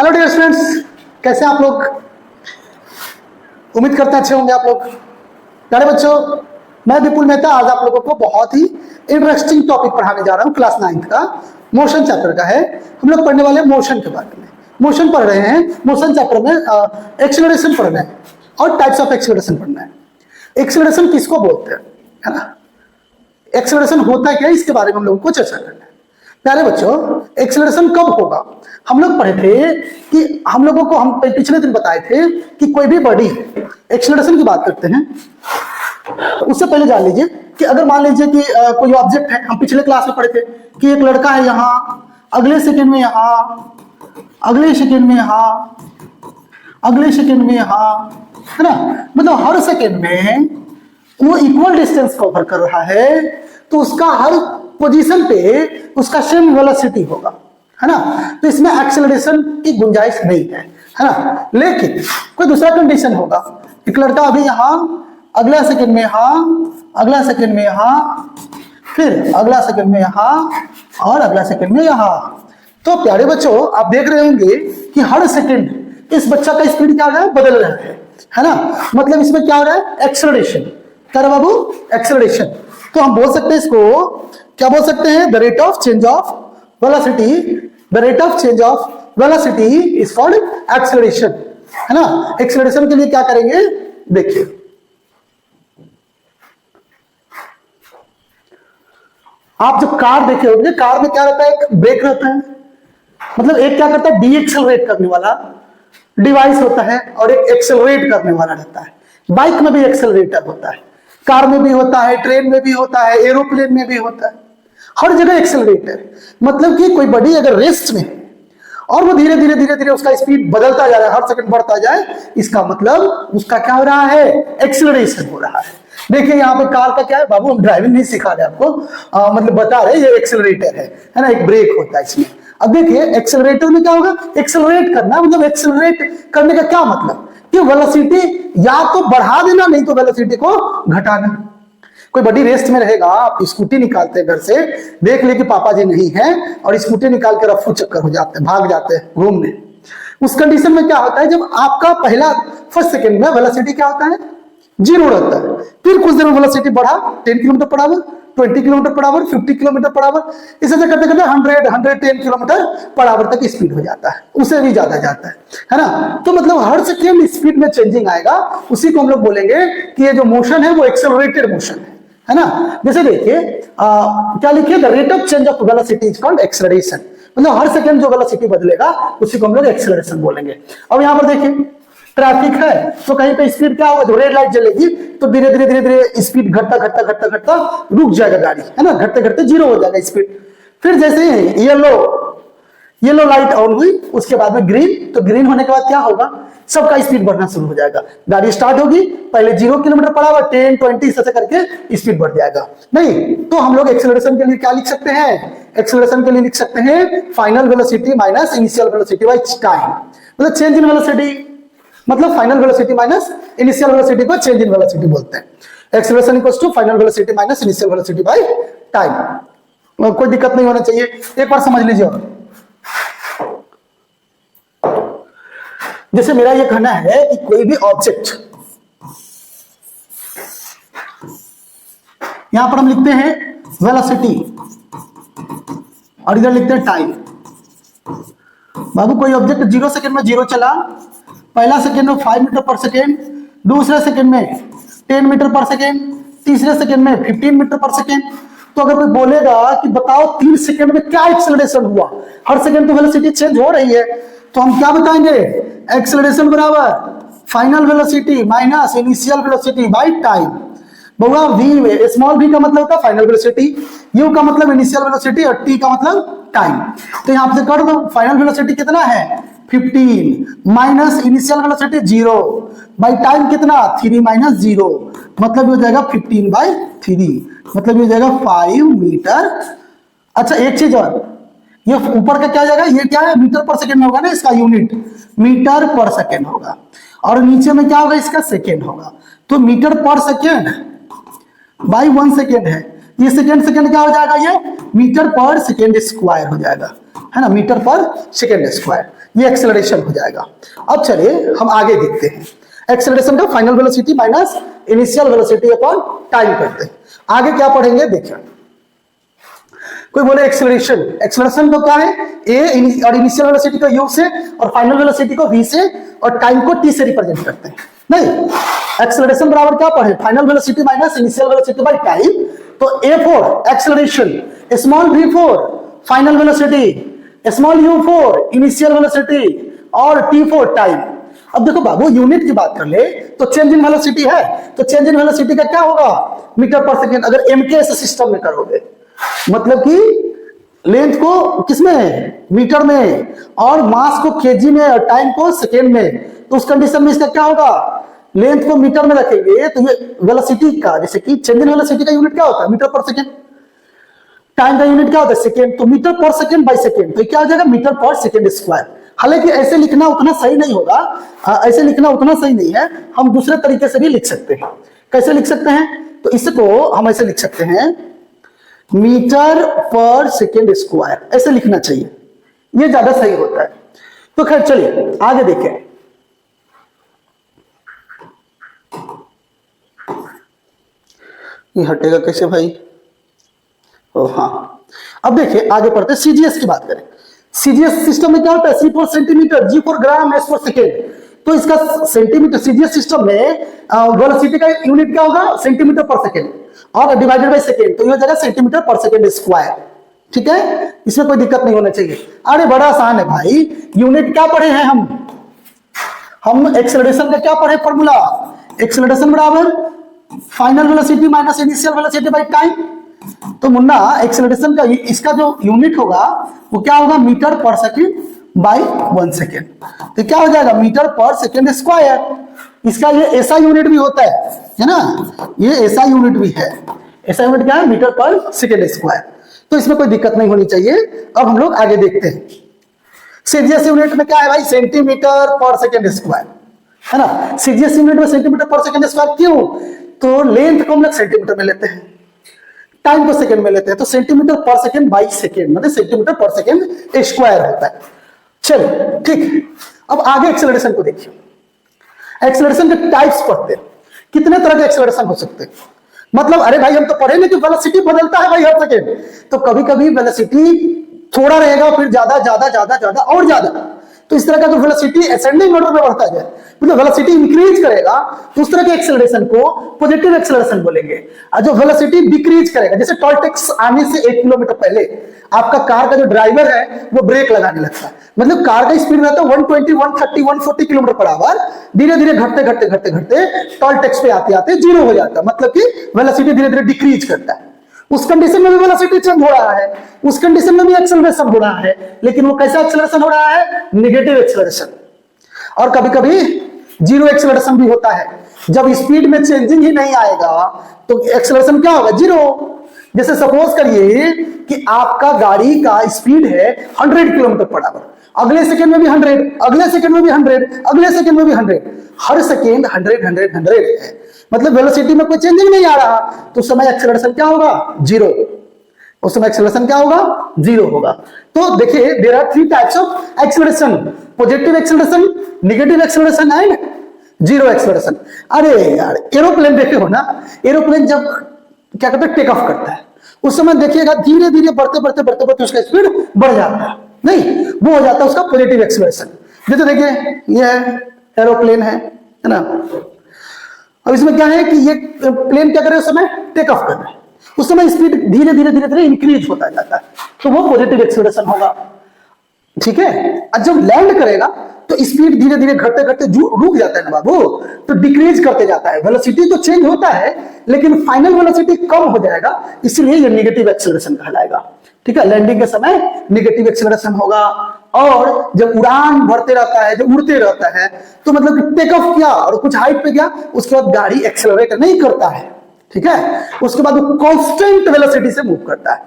Hello dear students, कैसे हैं आप लोग। उम्मीद करते हैं अच्छे होंगे आप लोग। प्यारे बच्चों, मैं विपुल मेहता आज आप लोगों को बहुत ही इंटरेस्टिंग टॉपिक पढ़ाने जा रहा हूं। क्लास 9 का मोशन चैप्टर का है। हम लोग पढ़ने वाले मोशन के बारे में। मोशन पढ़ रहे हैं, मोशन चैप्टर में एक्सेलरेशन पढ़ना है और टाइप्स ऑफ एक्सेलरेशन पढ़ना है। एक्सेलरेशन किसको बोलते हैं, है ना। एक्सेलरेशन होता है क्या, इसके बारे में हम लोगों को चर्चा करना है। प्यारे बच्चों, एक्सेलरेशन कब होगा। हम लोग पढ़े थे कि हम लोगों को हम पिछले दिन बताए थे कि कोई भी बॉडी, एक्सेलरेशन की बात करते हैं उससे पहले जान लीजिए कि अगर मान लीजिए कि कोई ऑब्जेक्ट है। हम पिछले क्लास में पढ़े थे कि एक लड़का है यहाँ, अगले सेकंड में यहाँ, अगले सेकंड में यहाँ, अगले सेकंड में यहाँ, है ना। मतलब हर सेकंड में वो इक्वल डिस्टेंस कवर कर रहा है, तो उसका हर पोजीशन पे उसका सेम वेलोसिटी होगा, है ना। तो इसमें एक्सेलरेशन की गुंजाइश नहीं है ना। लेकिन कोई दूसरा कंडीशन होगा, एक लड़का अभी यहाँ, अगला सेकंड में यहाँ, अगला सेकंड में यहाँ, फिर अगला सेकंड में यहाँ और अगला सेकंड में यहाँ। तो प्यारे बच्चों, आप देख रहे होंगे कि हर सेकंड इस बच्चा का स्पीड क्या हो रहा है, बदल रहा है ना। मतलब इसमें क्या हो रहा है, एक्सेलरेशन। क्या रहा बाबू, एक्सेलरेशन। तो हम बोल सकते हैं इसको, क्या बोल सकते हैं, the rate of change of velocity, the rate of change of velocity is called acceleration, है ना। एक्सेलरेशन के लिए क्या करेंगे, देखिए आप जब कार देखे होंगे, कार में क्या रहता है, एक ब्रेक रहता है। मतलब एक क्या करता है, डी एक्सेलरेट करने वाला डिवाइस होता है और एक एक्सेलरेट करने वाला रहता है। बाइक में भी एक्सेलरेटर होता है, कार में भी होता है, ट्रेन में भी होता है, एरोप्लेन में भी होता है, हर जगह एक्सेलरेटर। मतलब कि कोई बॉडी अगर रेस्ट में और वो धीरे धीरे धीरे धीरे उसका स्पीड बदलता जा रहा है, हर सेकंड बढ़ता जाए, इसका मतलब उसका क्या हो रहा है, एक्सेलरेशन हो रहा है। देखिए यहाँ पे कार का क्या है बाबू, हम ड्राइविंग नहीं सिखा रहे आपको, मतलब बता रहे ये एक्सेलरेटर है ना, एक ब्रेक होता है इसमें। अब देखिए एक्सेलरेटर में क्या होगा, एक्सेलरेट करना, मतलब एक्सेलरेट करने का क्या मतलब कि वेलोसिटी या तो बढ़ा देना, नहीं तो वेलोसिटी को घटाना। कोई बड़ी रेस्ट में रहेगा, आप स्कूटी निकालते हैं घर से, देख ले कि पापा जी नहीं है और स्कूटी निकाल के रफू चक्कर हो जाते हैं, भाग जाते हैं घूमने। उस कंडीशन में क्या होता है, जब आपका पहला फर्स्ट सेकंड में वेलोसिटी क्या होता है, 0 रहता है। फिर कुछ देर में वेलोसिटी बढ़ा 10 kilometre per hour, 20 kilometre per hour, 50 kilometre per hour, इसे करते करते 110 किलोमीटर पर आवर तक स्पीड हो जाता है, उससे भी ज्यादा जाता है ना। तो मतलब हर सेकेंड स्पीड में चेंजिंग आएगा, उसी को हम लोग बोलेंगे कि ये जो मोशन है वो एक्सेलरेटेड मोशन है ना। जैसे देखिए क्या लिखिए, the rate of change of velocity is called acceleration. मतलब हर सेकंड जो वेलोसिटी बदलेगा उसी को हम लोग एक्सेलरेशन बोलेंगे। अब यहाँ पर देखिए ट्रैफिक है, तो कहीं पे स्पीड क्या होगा, जो रेड लाइट जलेगी तो धीरे धीरे धीरे धीरे स्पीड घटता घटता घटता घटता रुक जाएगा गाड़ी, है ना, घटते घटते 0 हो जाएगा स्पीड। फिर जैसे येलो लाइट ऑन हुई, उसके बाद में ग्रीन, तो ग्रीन होने के बाद क्या होगा, सबका स्पीड बढ़ना शुरू हो जाएगा। गाड़ी स्टार्ट होगी, पहले 0 किलोमीटर पर आवर, 10, 20 ऐसे करके स्पीड बढ़ जाएगा। नहीं तो हम लोग एक्सेलरेशन के लिए क्या लिख सकते हैं, एक्सेलरेशन के लिए लिख सकते हैं final velocity minus initial velocity by time. मतलब चेंज इन वेलोसिटी, मतलब final velocity minus initial velocity को चेंज इन वेलोसिटी बोलते हैं। Acceleration equals to final velocity minus initial velocity by time. कोई दिक्कत नहीं होना चाहिए, एक बार समझ लीजिए। जैसे मेरा ये कहना है कि कोई भी ऑब्जेक्ट, यहां पर हम लिखते हैं वेलोसिटी और इधर लिखते हैं टाइम। बाबू कोई ऑब्जेक्ट 0 सेकंड में 0 चला, पहला सेकंड में 5 मीटर पर सेकंड, दूसरे सेकंड में 10 मीटर पर सेकंड, तीसरे सेकंड में 15 मीटर पर सेकंड। तो अगर कोई बोलेगा कि बताओ 3 सेकंड में क्या एक्सेलरेशन हुआ, हर सेकंड तो वेलोसिटी चेंज हो रही है, तो हम क्या बताएंगे, एक्सेलरेशन बराबर final velocity minus initial velocity by time. Bahua v, small v का मतलब होता है फाइनल वेलोसिटी, u का मतलब इनिशियल वेलोसिटी और t का मतलब टाइम। तो यहां से कर दो, फाइनल वेलोसिटी कितना है 15 minus initial velocity 0 by time कितना 3 माइनस 0, मतलब ये हो जाएगा 15/3, मतलब ये हो जाएगा 5 मीटर। अच्छा एक चीज और, ये ऊपर का क्या जाएगा, ये क्या है, मीटर पर सेकंड होगा ना, इसका यूनिट मीटर पर सेकंड होगा, और नीचे में क्या होगा, इसका सेकंड होगा। तो मीटर पर सेकंड बाय 1 सेकंड है, ये सेकंड क्या हो जाएगा, ये मीटर पर सेकंड स्क्वायर हो जाएगा, है ना, मीटर पर सेकंड स्क्वायर। ये एक्सेलरेशन हो जाएगा। अब चलिए हम आगे देखते हैं, एक्सेलरेशन का final velocity minus initial velocity upon time करते हैं। आगे क्या पढ़ेंगे देखिए, कोई बोले एक्सेलरेशन, एक्सेलरेशन को क्या है, ए और इनिशियल वेलोसिटी को यू से और फाइनल वेलोसिटी को वी से और टाइम को टी से रिप्रेजेंट करते हैं। नहीं, एक्सेलरेशन बराबर क्या पढ़े, final velocity minus initial velocity by time. तो a for acceleration, small v for final velocity, small u for initial velocity और t फॉर टाइम। अब देखो बाबू, यूनिट की बात कर ले तो चेंज इन वेलोसिटी है, तो चेंज इन वेलोसिटी का क्या होगा, मीटर पर सेकेंड। अगर mks सिस्टम में करोगे मतलब कि लेंथ को किसमें, मीटर में, और मास को केजी में और टाइम को सेकेंड में, तो उस कंडीशन में इसका क्या होगा, लेंथ को मीटर में रखेंगे तो ये वेलोसिटी का, जैसे कि चेंज इन वेलोसिटी का यूनिट क्या होता है, मीटर पर सेकेंड, टाइम का यूनिट क्या होता है, सेकेंड, तो मीटर पर सेकेंड बाय सेकेंड, तो क्या हो जाएगा, मीटर पर सेकेंड स्क्वायर। हालांकि ऐसे लिखना उतना सही नहीं होगा, ऐसे लिखना उतना सही नहीं है, हम दूसरे तरीके से भी लिख सकते हैं। कैसे लिख सकते हैं, तो इसको हम ऐसे लिख सकते हैं, मीटर पर सेकेंड स्क्वायर, ऐसे लिखना चाहिए, ये ज्यादा सही होता है। तो खैर चलिए आगे देखें, ये हटेगा कैसे भाई, ओ हाँ। अब देखिए आगे पढ़ते हैं, सीजीएस की बात करें। सीजीएस सिस्टम में क्या होता है, c for centimetre, g for gram, s for second. तो इसका सेंटीमीटर, सीजीएस सिस्टम में वेलोसिटी का यूनिट क्या होगा, सेंटीमीटर पर सेकेंड और डिवाइडेड बाय सेकेंड, तो ये हो जाएगा सेंटीमीटर पर सेकेंड स्क्वायर। ठीक है, इसमें कोई दिक्कत नहीं होना चाहिए। अरे बड़ा आसान है भाई, यूनिट क्या पढ़े हैं हम एक्सेलरेशन का क्या पढ़े, फॉर्मूला, एक्सेलरेशन बराबर final velocity minus initial velocity by time. तो मुन्ना एक्सेलरेशन का इसका जो यूनिट होगा वो क्या होगा, मीटर पर सेकेंड बाय 1 सेकेंड। तो क्या हो जाएगा, मीटर पर सेकेंड स्क्वायर। इसका ये ऐसा यूनिट भी होता है ना, ये ऐसा यूनिट भी है, ऐसा यूनिट क्या है, मीटर पर सेकेंड स्क्वायर। तो इसमें कोई दिक्कत नहीं होनी चाहिए। अब हम लोग आगे देखते हैं, सीजीएस यूनिट में क्या है भाई, सेंटीमीटर पर सेकेंड स्क्वायर, है ना। सीजीएस यूनिट में सेंटीमीटर पर सेकेंड स्क्वायर क्यों, तो लेंथ को हम लोग सेंटीमीटर में लेते हैं, टाइम को सेकंड में लेते हैं, तो सेंटीमीटर पर सेकंड बाई सेकंड मतलब सेंटीमीटर पर सेकंड स्क्वायर होता है। चलिए ठीक, अब आगे एक्सेलरेशन को देखिए। एक्सेलरेशन के टाइप्स पढ़ते हैं, कितने तरह के एक्सेलरेशन हो सकते हैं। मतलब अरे भाई हम तो पढ़े नहीं कि वेलोसिटी बदलता है भाई हर सेकंड, तो कभी कभी वेलोसिटी थोड़ा रहेगा फिर ज्यादा ज्यादा ज्यादा ज्यादा और ज्यादा, तो इस तरह का जो वेलोसिटी असेंडिंग ऑर्डर में बढ़ता जाए, मतलब वेलोसिटी इंक्रीज करेगा तो उस तरह के एक्सेलरेशन को पॉजिटिव एक्सेलरेशन बोलेंगे। और जो वेलोसिटी डिक्रीज करेगा, जैसे टोलटेक्स आने से 1 किलोमीटर पहले आपका कार का जो ड्राइवर है वो ब्रेक लगाने लगता है, मतलब कार का स्पीड रहता है 120, 130, 140 किलोमीटर पर आवर, धीरे धीरे घटते घटते घटते घटते टोलटेक्स पे आते आते 0 हो जाता है, मतलब कि वेलोसिटी धीरे धीरे डिक्रीज करता है। उस कंडीशन में भी वेलोसिटी चेंज हो रहा है, उस कंडीशन में भी एक्सेलरेशन हो रहा है, लेकिन वो कैसा एक्सेलरेशन हो रहा है, नेगेटिव एक्सेलरेशन। और कभी कभी जीरो एक्सेलरेशन भी होता है, जब स्पीड में चेंजिंग ही नहीं आएगा तो एक्सेलरेशन क्या होगा, जीरो। जैसे सपोज करिए कि आपका गाड़ी का स्पीड है 100 किलोमीटर पर आवर, अगले सेकंड में भी 100, अगले सेकंड में भी 100, अगले सेकंड में भी 100, हर सेकंड 100 है, मतलब वेलोसिटी में कोई चेंजिंग नहीं आ रहा, तो उस समय एक्सेलरेशन क्या होगा, जीरो। उस समय एक्सेलरेशन क्या होगा, जीरो होगा। तो देखिए there are 3 types of acceleration, positive acceleration, negative acceleration and zero acceleration. अरे यार एरोप्लेन देखे हो ना, एरोप्लेन जब क्या कहते हैं टेक ऑफ करता है, उस समय देखिएगा धीरे धीरे बढ़ते बढ़ते बढ़ते बढ़ते उसका स्पीड बढ़ जाता है, नहीं वो हो जाता है उसका पॉजिटिव एक्सेलरेशन। जैसे देखिए ये एरोप्लेन है ना, अब इसमें क्या है कि ये प्लेन क्या करे उस समय टेक ऑफ कर रहा है, उस समय स्पीड धीरे धीरे धीरे धीरे इंक्रीज होता जाता है, तो वो पॉजिटिव एक्सेलरेशन होगा। ठीक है, और जब लैंड करेगा तो स्पीड धीरे धीरे घटते घटते रुक जाता है ना बाबू, तो डिक्रीज करते जाता है, वेलोसिटी तो चेंज होता है लेकिन फाइनल वेलोसिटी कम हो जाएगा, इसलिए ये नेगेटिव एक्सेलरेशन कहलाएगा। ठीक है, लैंडिंग के समय नेगेटिव एक्सेलरेशन होगा। और जब उड़ान भरते रहता है, जब उड़ते रहता है, तो मतलब टेक ऑफ किया और कुछ हाइट पे गया, उसके बाद गाड़ी एक्सेलरेट नहीं करता है। ठीक है, उसके बाद वो कांस्टेंट वेलोसिटी से मूव करता है,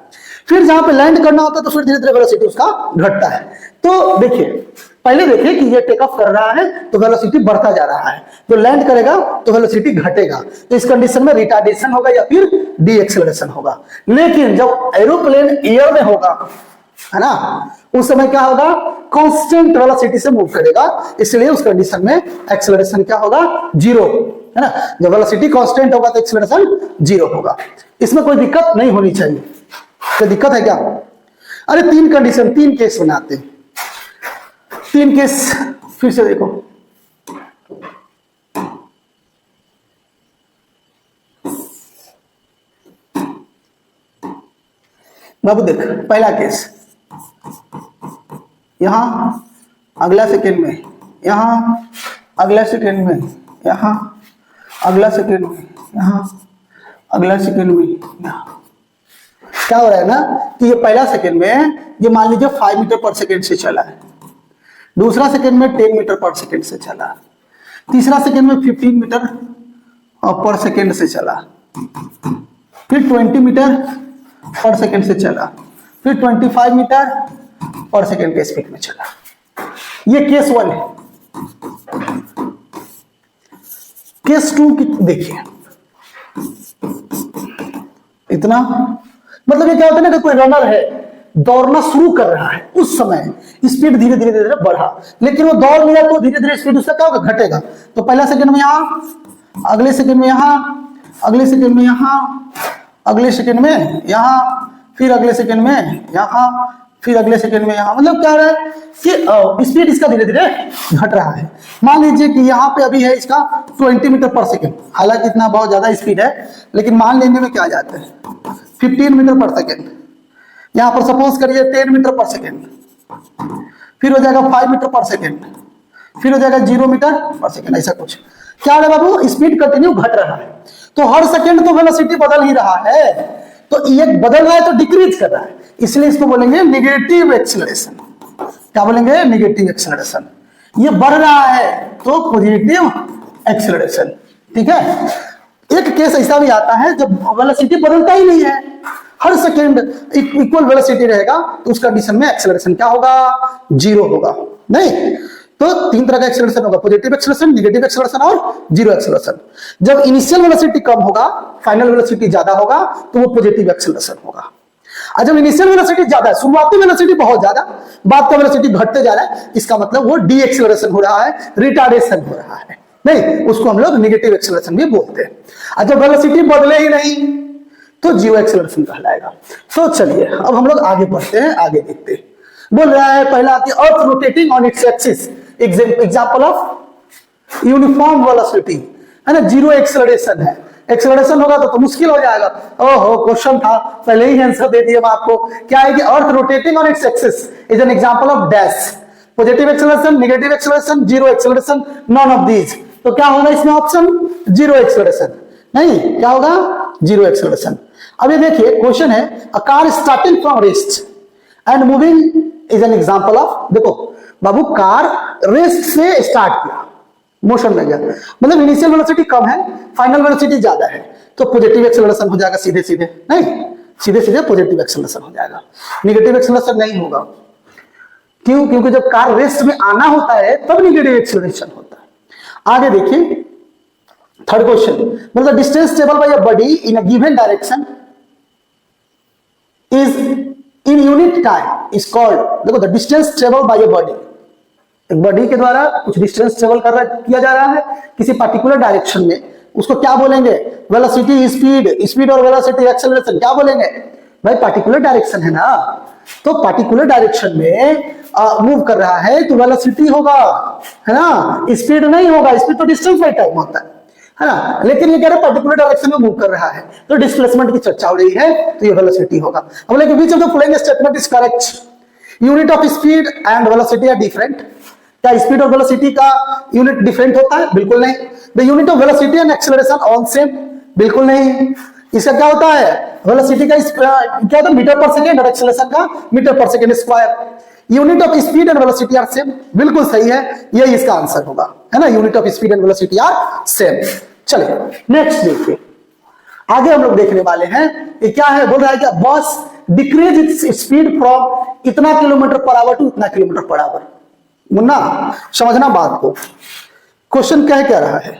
फिर जहां पे लैंड करना होता है तो फिर धीरे धीरे वेलोसिटी उसका घटता है। तो देखिए पहले देखिए कि ये टेक ऑफ कर रहा है तो वेलोसिटी बढ़ता जा रहा है, जो लैंड करेगा तो वेलोसिटी घटेगा, तो इस कंडीशन में रिटार्डेशन होगा या फिर डी एक्सेलरेशन होगा। लेकिन जब एरोप्लेन एयर में होगा, है ना, उस समय क्या होगा, कांस्टेंट वेलोसिटी से मूव करेगा, इसलिए उस कंडीशन में एक्सेलरेशन क्या होगा, जीरो, है ना। जब वेलोसिटी कांस्टेंट होगा तो एक्सेलरेशन जीरो होगा। इसमें कोई दिक्कत नहीं होनी चाहिए। कोई दिक्कत है क्या? अरे तीन कंडीशन, तीन केस बनाते हैं, तीन केस फिर से देखो। बाबू देख, पहला केस, यहां अगला सेकेंड में, यहां अगला सेकेंड में, यहां अगला सेकेंड में, यहां अगला सेकेंड में, यहां क्या हो रहा है ना कि ये पहला सेकेंड में ये मान लीजिए 5 मीटर पर सेकेंड से चला है, दूसरा सेकेंड में 10 मीटर पर सेकेंड से चला, तीसरा सेकेंड में 15 मीटर पर सेकेंड से चला, फिर 20 मीटर पर सेकेंड से चला, फिर 25 मीटर पर सेकेंड के स्पीड में चला। ये केस 1 है। केस 2 की देखिए, इतना मतलब ये क्या होता है ना कि कोई रनर है, दौड़ना शुरू कर रहा है, उस समय स्पीड धीरे धीरे धीरे बढ़ा, लेकिन वो दौड़ लिया तो धीरे धीरे स्पीड उसका क्या होगा, घटेगा। तो पहला सेकंड में यहां, अगले सेकंड में यहां, अगले सेकंड में यहां, अगले सेकंड में यहां, फिर अगले सेकंड में यहां, फिर अगले सेकंड में यहां। मतलब क्या हो रहा है कि स्पीड इसका धीरे धीरे घट रहा है। मान लीजिए कि यहाँ पे अभी है इसका 20 मीटर पर सेकंड, हालांकि इतना बहुत ज्यादा स्पीड है, लेकिन मान लेने में क्या जाता है 15 मीटर पर सेकंड, यहां पर सपोज करिए 10 मीटर पर सेकंड, फिर हो जाएगा 5 मीटर पर सेकंड, फिर हो जाएगा 0 मीटर पर सेकंड, ऐसा कुछ। क्या है बाबू, स्पीड कंटिन्यू घट रहा है, तो हर सेकंड तो वेलोसिटी बदल ही रहा है, तो ये बदल रहा है तो डिक्रीज कर रहा है, इसलिए इसको बोलेंगे निगेटिव एक्सेलरेशन। क्या बोलेंगे, निगेटिव एक्सेलरेशन। ये बढ़ रहा है तो पॉजिटिव एक्सेलरेशन, ठीक है। एक केस ऐसा भी आता है जब वेलोसिटी बदलता ही नहीं है, हर सेकंड इक्वल वेलोसिटी रहेगा, तो उस कंडीशन में एक्सेलरेशन क्या होगा, जीरो होगा। नहीं, तो तीन तरह का एक्सेलरेशन होगा, पॉजिटिव एक्सेलरेशन, नेगेटिव एक्सेलरेशन और जीरो एक्सेलरेशन। जब इनिशियल वेलोसिटी कम होगा, फाइनल वेलोसिटी ज्यादा होगा, तो वो पॉजिटिव एक्सेलरेशन होगा। और जब इनिशियल वेलोसिटी ज्यादा है, शुरुआती वेलोसिटी बहुत ज्यादा, बाद का वेलोसिटी घटते जा रहा है, इसका मतलब वो डी एक्सेलरेशन हो रहा है, रिटार्डेशन हो रहा है। नहीं, उसको हम लोग नेगेटिव एक्सेलरेशन भी बोलते हैं। और जब वेलोसिटी बदले ही नहीं तो जीरो एक्सेलरेशन कहलाएगा। तो चलिए अब हम लोग आगे बढ़ते हैं, आगे देखते हैं। बोल रहा है पहला कि earth rotating on its axis, example of uniform velocity, है ना, जीरो एक्सेलरेशन है। एक्सेलरेशन होगा तो मुश्किल हो जाएगा। ओहो, क्वेश्चन था, पहले ही आंसर दे दिए मैं आपको। क्या है कि earth rotating on its axis is an example of dash, positive acceleration, negative acceleration, zero acceleration, none of these. तो क्या होगा इसमें ऑप्शन, जीरो एक्सेलरेशन। नहीं, क्या होगा, जीरो एक्सेलरेशन। अब ये देखिए क्वेश्चन है, a car starting from rest and moving is an example of. देखो बाबू, कार रेस्ट से स्टार्ट किया, मोशन में गया, मतलब इनिशियल वेलोसिटी कम है, फाइनल वेलोसिटी ज्यादा है, तो पॉजिटिव एक्सेलरेशन हो जाएगा सीधे सीधे। नहीं, सीधे सीधे पॉजिटिव एक्सेलरेशन हो जाएगा, नेगेटिव एक्सेलरेशन नहीं होगा। क्यों? क्योंकि जब कार रेस्ट में आना होता है तब नेगेटिव एक्सेलरेशन होता है। आगे देखिए थर्ड क्वेश्चन, मतलब distance travel by a body in a given direction is in unit time is called. देखो, the distance travel by a body, एक बॉडी के द्वारा कुछ डिस्टेंस ट्रेवल किया जा रहा है किसी पर्टिकुलर डायरेक्शन में, उसको क्या बोलेंगे, वेलोसिटी, स्पीड, स्पीड और वेलोसिटी, एक्सेलरेशन, क्या बोलेंगे भाई, पर्टिकुलर डायरेक्शन है ना, तो पर्टिकुलर डायरेक्शन में मूव कर रहा है तो वेलोसिटी होगा, है ना, स्पीड नहीं होगा, स्पीड तो डिस्टेंस बाय टाइम होता है ना। लेकिन ये कह रहे पर्टिकुलर डायरेक्शन में मूव कर रहा है तो डिस्प्लेसमेंट की चर्चा हो रही है, तो ये वेलोसिटी होगा। अब लेकिन which of the following statement is correct, unit of speed and velocity are different. क्या स्पीड और वेलोसिटी का यूनिट डिफरेंट होता है? बिल्कुल नहीं। The unit of velocity and acceleration on same, बिल्कुल नहीं। इसका क्या होता है, वेलोसिटी का क्या होता है, मीटर पर सेकेंड, और एक्सेलरेशन का मीटर पर second square. Unit of speed and velocity are same, बिल्कुल सही है, यही इसका आंसर होगा, है ना, unit of speed and velocity are same. चलिए नेक्स्ट देखिए, आगे हम लोग देखने वाले हैं ये क्या है। बोल रहा है कि बस डिक्रीज इट्स स्पीड फ्रॉम इतना किलोमीटर पर आवर टू इतना किलोमीटर पर आवर। मुन्ना समझना बात को, क्वेश्चन क्या कह रहा है,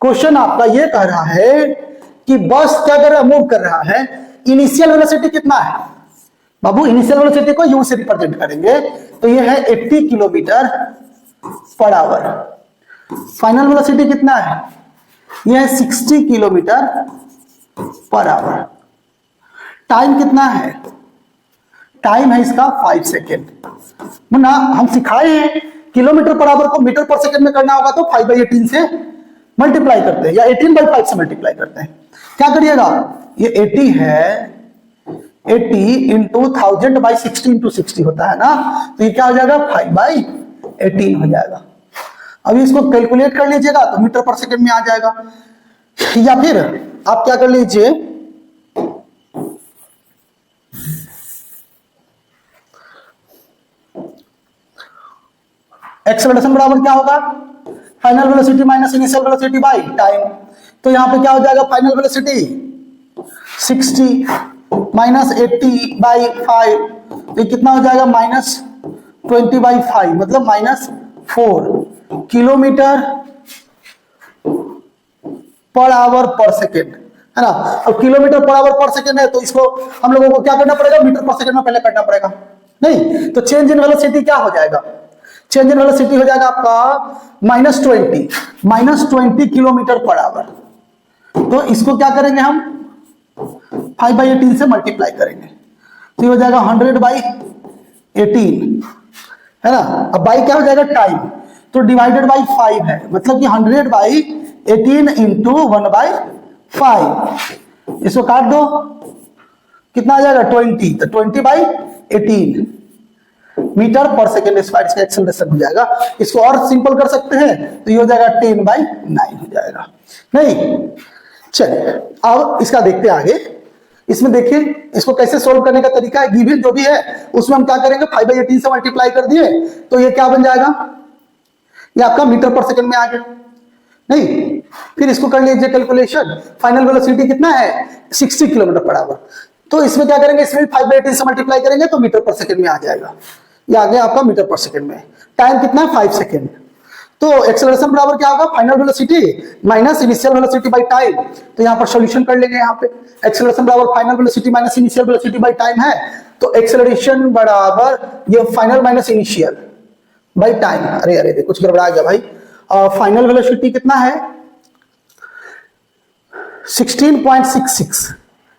क्वेश्चन आपका ये कह रहा है कि बस क्या कर रहा है, मूव कर रहा है, इनिशियल वेलोसिटी कितना है बाबू इनिशियल वेलोसिटी को यू से रिप्रेजेंट करेंगे, तो ये है 80 kilometre per hour. Final velocity कितना है, ये है 60 किलोमीटर पर आवर। टाइम कितना है, टाइम है इसका 5 सेकेंड। मुन्ना हम सिखाए हैं किलोमीटर पर आवर को मीटर पर सेकेंड में करना होगा तो 5/18 से मल्टीप्लाई करते हैं, या 18/5 से मल्टीप्लाई करते हैं। क्या करिएगा, ये 80 है, 80 इंटू 1000/60 इंटू 60 होता है ना, तो ये क्या हो जाएगा 5/18 हो जाएगा। अभी इसको कैलकुलेट कर लीजिएगा तो मीटर पर सेकेंड में आ जाएगा। या फिर आप क्या कर लीजिए, एक्सेलरेशन बराबर क्या होगा, final velocity minus initial velocity by time. तो यहां पे क्या हो जाएगा, फाइनल वेलोसिटी 60 माइनस 80/5, तो कितना हो जाएगा -20/5, मतलब -4 किलोमीटर पर आवर पर सेकेंड, है ना। अब किलोमीटर पर आवर पर सेकेंड है तो इसको हम लोगों को क्या करना पड़ेगा, मीटर पर सेकेंड में पहले करना पड़ेगा। नहीं तो चेंज इन वेलोसिटी क्या हो जाएगा, चेंज इन वेलोसिटी हो जाएगा आपका -20 किलोमीटर पर आवर। तो इसको क्या करेंगे हम 5/18 से मल्टीप्लाई करेंगे, तो ये हो जाएगा 100/18, है ना। अब बाई क्या हो जाएगा टाइम, तो डिवाइडेड बाई 5 है, मतलब कि 100/18 इंटू 1/5। इसको काट दो, कितना आ जाएगा 20, तो 20/18 मीटर पर सेकेंड स्क्वायर इसका एक्सेलरेशन हो जाएगा। इसको और सिंपल कर सकते हैं, तो ये हो जाएगा 10/9 हो जाएगा। नहीं चलिए अब इसका देखते हैं आगे। इसमें देखिए इसको कैसे सोल्व करने का तरीका है, गिवन जो भी है उसमें हम क्या करेंगे 5/18 से मल्टीप्लाई कर दिए, तो ये क्या बन जाएगा, ये आपका मीटर पर सेकंड में आ गया। नहीं फिर इसको कर लीजिए कैलकुलेशन, फाइनल वेलोसिटी कितना है 60 किलोमीटर पर आवर, तो इसमें क्या करेंगे, इसमें 5/18 से मल्टीप्लाई करेंगे तो मीटर पर सेकंड में आ जाएगा। ये आ गया आपका मीटर पर सेकंड में। टाइम कितना है 5 सेकंड। तो एक्सेलरेशन बराबर क्या होगा, final velocity minus initial velocity by time. तो यहाँ पर सॉल्यूशन कर लेंगे, यहाँ पे एक्सेलरेशन बराबर final velocity minus initial velocity by time है, तो एक्सेलरेशन बराबर ये final minus initial by time. अरे अरे कुछ गड़बड़ा गया भाई। फाइनल वेलोसिटी कितना है 16.66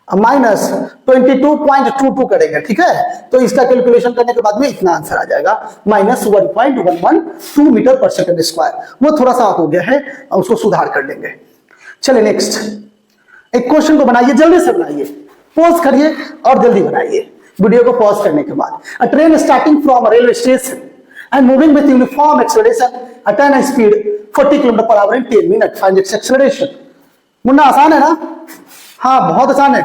माइनस 22.22 करेंगे, ठीक है। तो इसका कैलकुलेशन करने के बाद में इतना आंसर आ जाएगा -1.112 मीटर पर सेकंड स्क्वायर। वो थोड़ा सा हो गया है, उसको सुधार कर लेंगे। चलिए नेक्स्ट एक क्वेश्चन को बनाइए, जल्दी से बनाइए, पॉज करिए और जल्दी बनाइए। वीडियो को पॉज करने के बाद, अ train starting from railway station and moving with uniform acceleration at a speed 40 km per hour in 10 minutes, find its acceleration। Munna आसान है ना, हाँ बहुत आसान है।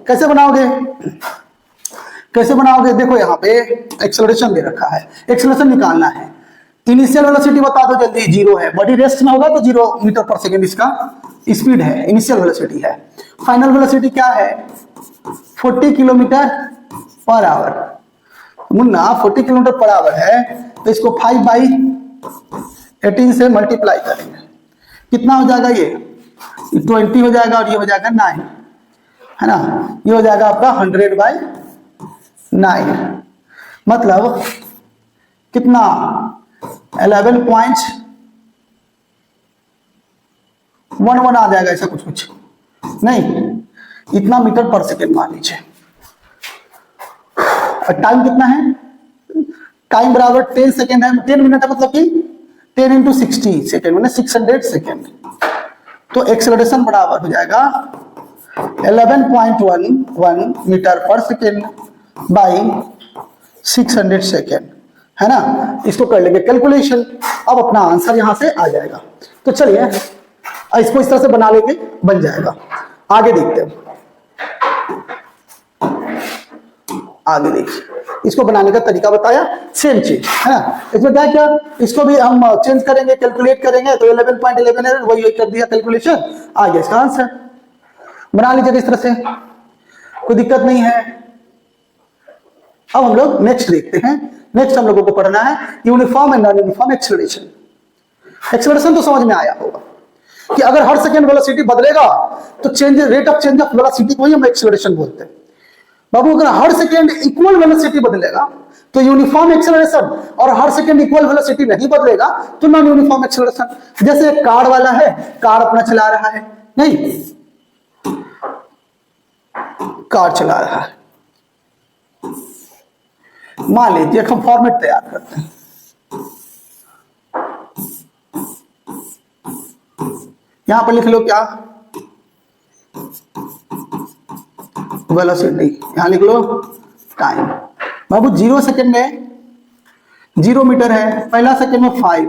कैसे बनाओगे, कैसे बनाओगे, देखो यहाँ पे एक्सेलरेशन दे रखा है, एक्सेलरेशन निकालना है। इनिशियल वेलोसिटी बता दो जल्दी, 0 है, बॉडी रेस्ट में होगा तो 0 मीटर पर सेकेंड इसका स्पीड है, इनिशियल वेलोसिटी है। फाइनल वेलोसिटी क्या है 40 kilometre per hour. Munna 40 kilometre per hour है, तो इसको 5/18 से मल्टीप्लाई करेंगे, कितना हो जाएगा, ये 20 हो जाएगा और ये हो जाएगा 9, है ना। ये हो जाएगा आपका 100/9, मतलब कितना 11.11 आ जाएगा, ऐसा कुछ कुछ नहीं, इतना मीटर पर सेकेंड मान लीजिए। टाइम कितना है, टाइम बराबर 10 सेकेंड है, 10 मिनट है, मतलब कि 10 इंटू 60 सेकेंड मैंने 600 सेकेंड। तो एक्सेलरेशन बराबर हो जाएगा 11.11 मीटर पर सेकेंड बाई 600 सेकेंड, है ना। इसको कर लेंगे कैलकुलेशन, अब अपना आंसर यहां से आ जाएगा। तो चलिए इसको इस तरह से बना लेंगे, बन जाएगा। आगे देखते हैं, आगे देखिए इसको बनाने का तरीका बताया, सेम चीज है ना। इसमें क्या क्या, इसको भी हम चेंज करेंगे, कैलकुलेट करेंगे, तो 11.11 है, वही कर दिया कैलकुलेशन, आ गया इसका आंसर। बना लीजिए इस तरह से, कोई दिक्कत नहीं है। अब हम लोग नेक्स्ट देखते हैं। नेक्स्ट हम लोगों को पढ़ना है uniform and non uniform acceleration. Acceleration तो समझ में आया होगा कि अगर हर सेकेंड वेलोसिटी बदलेगा तो change rate of change of velocity को ही हम एक्सेलरेशन बोलते हैं। बाबू अगर हर सेकेंड इक्वल वेलोसिटी बदलेगा तो यूनिफॉर्म एक्सेलरेशन, और हर सेकेंड इक्वल वेलोसिटी नहीं बदलेगा तो नॉन यूनिफॉर्म एक्सेलरेशन। जैसे कार वाला है, कार अपना चला रहा है, नहीं कार चला रहा है, मान लीजिए हम फॉर्मेट तैयार करते हैं, यहां पर लिख लो क्या, वेलोसिटी, यहां लिख लो टाइम। बाबू 0 सेकेंड में 0 मीटर है, पहला सेकेंड में 5,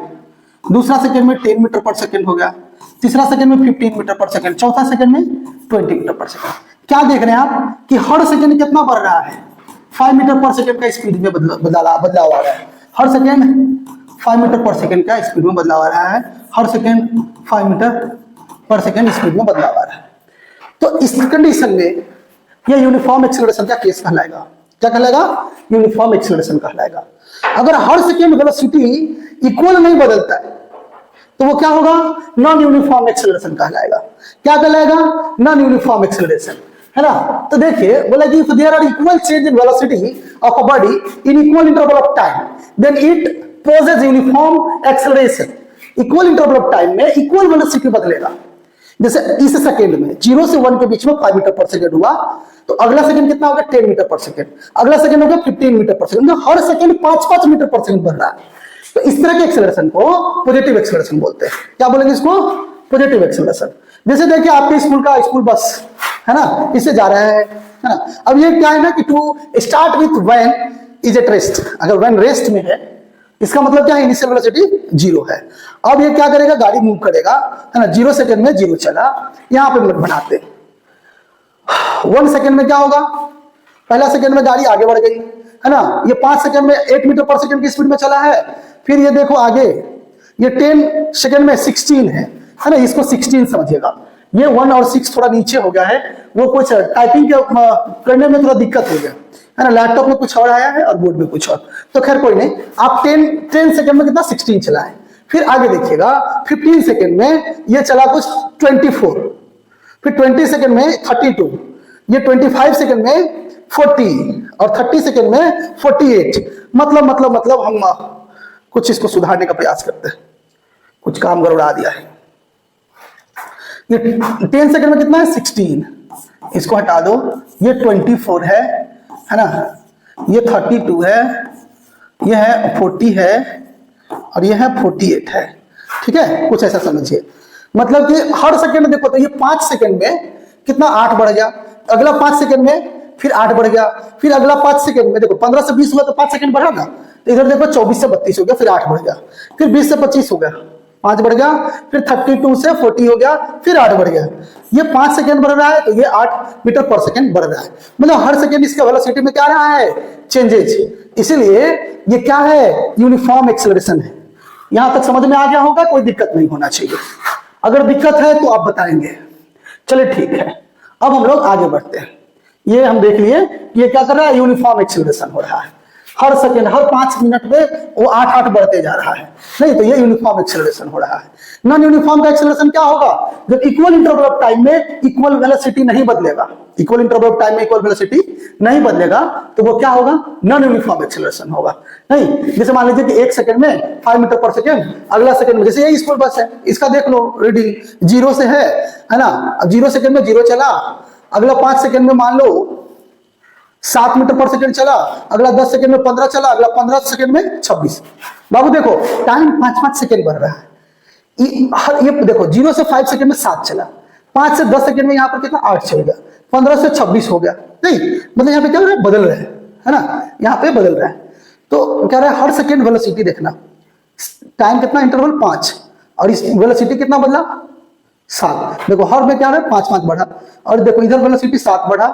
दूसरा सेकेंड में 10 मीटर पर सेकेंड हो गया, तीसरा सेकेंड में 15 मीटर पर सेकेंड, चौथा सेकेंड में 20 मीटर पर सेकेंड। क्या देख रहे हैं आप कि हर सेकेंड कितना बढ़ रहा है, 5 मीटर पर सेकेंड का स्पीड में बदलाव आ रहा है, हर सेकेंड 5 मीटर पर सेकेंड का स्पीड में बदलाव आ रहा है, हर सेकेंड 5 मीटर पर सेकेंड स्पीड में बदलाव आ रहा है। तो इस कंडीशन में यह यूनिफॉर्म एक्सेलरेशन का केस कहलाएगा। क्या कहलाएगा? यूनिफॉर्म एक्सेलरेशन कहलाएगा। अगर हर सेकेंड वेलोसिटी इक्वल नहीं बदलता है तो वो क्या होगा? नॉन यूनिफॉर्म एक्सेलरेशन कहलाएगा। क्या कहलाएगा? नॉन यूनिफॉर्म एक्सेलरेशन, है ना। तो देखिए बोला कि if there are equal change in velocity of a body in equal interval of time then it possess uniform acceleration. Equal interval of time में इक्वल वेलोसिटी बदलेगा। जैसे इस सेकेंड में 0 से 1 के बीच में 5 मीटर पर सेकेंड हुआ तो अगला सेकेंड कितना होगा? 10 मीटर पर सेकेंड, अगला सेकेंड होगा 15 मीटर पर सेकेंड, हर सेकेंड 5-5 मीटर पर सेकेंड बढ़ रहा है। तो इस तरह के एक्सेलरेशन को पॉजिटिव एक्सेलरेशन बोलते हैं। क्या बोलेंगे इसको? Positive acceleration. जैसे देखिए आपके स्कूल का स्कूल बस है ना, इससे जा रहा है ना। अब ये क्या है ना कि to start with when is at rest, अगर व्हेन रेस्ट में है इसका मतलब क्या है? इनिशियल वेलोसिटी 0 है। अब ये क्या करेगा? गाड़ी मूव करेगा, है ना। 0 सेकेंड में 0 चला, यहां पे बनाते 1 सेकेंड में क्या होगा? पहला सेकेंड में गाड़ी आगे बढ़ गई, है ना। ये 5 सेकेंड में 8 मीटर पर सेकेंड की स्पीड में चला है। फिर ये देखो आगे ये 10 सेकेंड में 16 है ना, इसको 16 समझिएगा। ये 1 और 6 थोड़ा नीचे हो गया है, वो कुछ टाइपिंग करने में थोड़ा दिक्कत हो गया, है ना। लैपटॉप में कुछ और आया है और बोर्ड में कुछ और, तो खैर कोई नहीं। आप 10 सेकेंड में कितना? 16 चलाएं। फिर आगे देखिएगा 15 सेकेंड में ये चला कुछ 24, फिर 20 सेकेंड में 32, ये 25 सेकेंड में 40 और 30 सेकेंड में 48। मतलब हम कुछ इसको सुधारने का प्रयास करते हैं, कुछ काम गड़बड़ा दिया है। ये 10 सेकेंड में कितना है? 16, इसको हटा दो। ये 24 है ना, ये 32 है, ये है 40 है और ये है 48 है। ठीक है, कुछ ऐसा समझिए। मतलब कि हर सेकेंड देखो तो ये 5 सेकेंड में कितना? 8 बढ़ गया, अगला 5 सेकेंड में फिर 8 बढ़ गया, फिर अगला 5 सेकेंड में देखो 15 से 20 हुआ तो 5 सेकेंड बढ़ा ना, तो इधर देखो 24 से 32 हो गया, फिर 8 बढ़ गया, फिर 20 से 25 हो गया, 5 बढ़ गया, फिर 32 से 40 हो गया, फिर 8 बढ़ गया। ये 5 सेकेंड बढ़ रहा है तो ये 8 मीटर पर सेकेंड बढ़ रहा है। मतलब हर सेकेंड इसके वेलोसिटी में क्या रहा है? चेंजेज। इसीलिए ये क्या है? यूनिफॉर्म एक्सेलरेशन है। यहां तक समझ में आ गया होगा, कोई दिक्कत नहीं होना चाहिए। अगर दिक्कत है तो आप बताएंगे। चलिए ठीक है, अब हम लोग आगे बढ़ते हैं। ये हम देख लिए ये क्या कर रहा है? यूनिफॉर्म एक्सेलरेशन हो रहा है। हर सेकेंड, हर 5 मिनट में वो 8-8 बढ़ते जा रहा है, नहीं तो ये यूनिफॉर्म एक्सेलरेशन हो रहा है। नॉन यूनिफॉर्म का एक्सेलरेशन क्या होगा? जब इक्वल इंटरवल ऑफ टाइम में इक्वल वेलोसिटी नहीं बदलेगा, इक्वल इंटरवल ऑफ टाइम में इक्वल वेलोसिटी नहीं बदलेगा तो वो क्या होगा? नॉन यूनिफॉर्म एक्सेलरेशन होगा। नहीं, जैसे मान लीजिए कि 1 सेकेंड में 5 मीटर पर सेकेंड, अगला सेकेंड में जैसे ये स्कूल बस है, इसका देख लो रीडिंग 0 से है ना। अब 0 सेकेंड में 0 चला, अगला 5 सेकेंड में मान लो 7 मीटर पर सेकेंड चला, अगला 10 सेकेंड में 15 चला, अगला 15 सेकेंड में 26। बाबू देखो टाइम 5-5 सेकेंड बढ़ रहा है। ये देखो 0 से 5 सेकेंड में 7 चला, 5 से 10 सेकेंड में यहाँ पर कितना? 8 चल गया, 15 से 26 हो गया। नहीं मतलब यहाँ पे क्या हो रहा है? बदल रहा है ना, यहाँ पे बदल रहा है। तो क्या रहा है? हर सेकेंड वेलोसिटी देखना, टाइम कितना? इंटरवल 5, और इस वेलोसिटी कितना बदला? 7। देखो हर में क्या है? 5-5 बढ़ा, और देखो इधर वेलोसिटी 7 बढ़ा,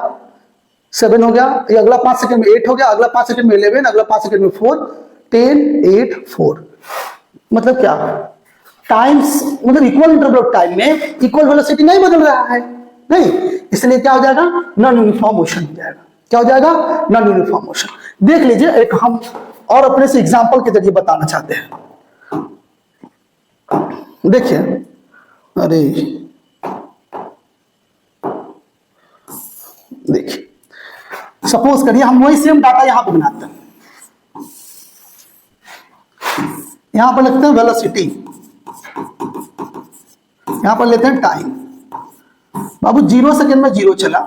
7 हो गया, ये अगला 5 सेकंड में 8 हो गया, अगला 5 सेकंड में 11, अगला 5 सेकंड में 4, 10, 8, 4। मतलब क्या? टाइम्स मतलब इक्वल इंटरवल ऑफ टाइम में इक्वल वेलोसिटी नहीं बदल रहा है, नहीं, इसलिए क्या हो जाएगा? नॉन यूनिफॉर्म मोशन हो जाएगा। क्या हो जाएगा? Non uniform motion. देख लीजिए, एक हम और अपने से एग्जांपल के जरिए बताना चाहते हैं। देखिए, अरे देखिए सपोज सपोज करिए हम वही सेम डाटा यहां पे बनाते हैं, यहां पर लिखते हैं वेलोसिटी, यहां पर लेते हैं टाइम। बाबू 0 सेकेंड में 0 चला,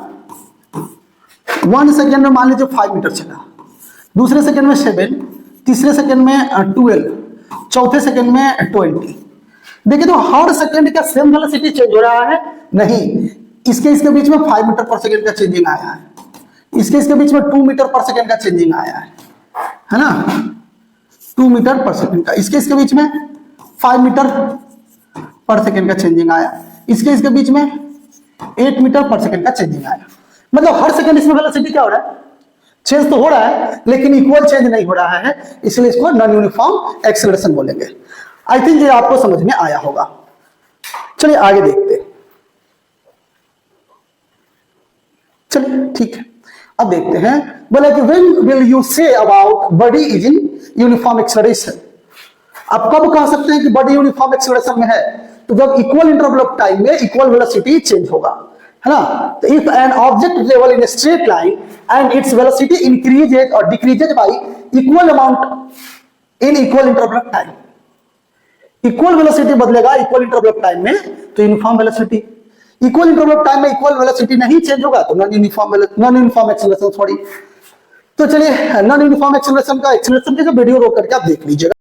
1 सेकेंड में मान लीजिए 5 मीटर चला, दूसरे सेकेंड में 7, तीसरे सेकेंड में 12, चौथे सेकेंड में 20। देखिए तो हर सेकेंड का सेम वेलोसिटी चेंज हो रहा है? नहीं, इसके बीच में 5 मीटर पर सेकेंड का चेंजिंग आया है, इसके बीच में 2 मीटर पर सेकेंड का चेंजिंग आया है ना, 2 मीटर पर सेकेंड का, इसके बीच में 5 मीटर पर सेकेंड का चेंजिंग आया, इसके बीच में 8 मीटर पर सेकेंड का चेंजिंग आया। मतलब हर सेकेंड इसमें वेलोसिटी क्या हो रहा है? चेंज तो हो रहा है लेकिन इक्वल चेंज नहीं हो रहा है, इसलिए इसको नॉन यूनिफॉर्म एक्सेलरेशन बोलेंगे। आई थिंक ये आपको समझ में आया होगा। चलिए आगे देखते हैं। चलिए ठीक है, अब देखते हैं। बोले कि when will you say about body is in uniform acceleration. आप कब कह सकते हैं कि बॉडी यूनिफॉर्म एक्सेलरेशन में है? तो जब इक्वल इंटरवल ऑफ टाइम में इक्वल वेलोसिटी चेंज होगा, है ना। तो if an object travel in straight line and its velocity increases और decreases by equal amount in equal interval of time, equal velocity बदलेगा इक्वल इंटरवल ऑफ टाइम में, तो uniform velocity. Equal interval of time में equal velocity नहीं change होगा तो non uniform acceleration sorry. तो चलिए नॉन यूनिफॉर्म एक्सेलरेशन का एक्सेलरेशन का वीडियो रोक करके आप देख लीजिएगा।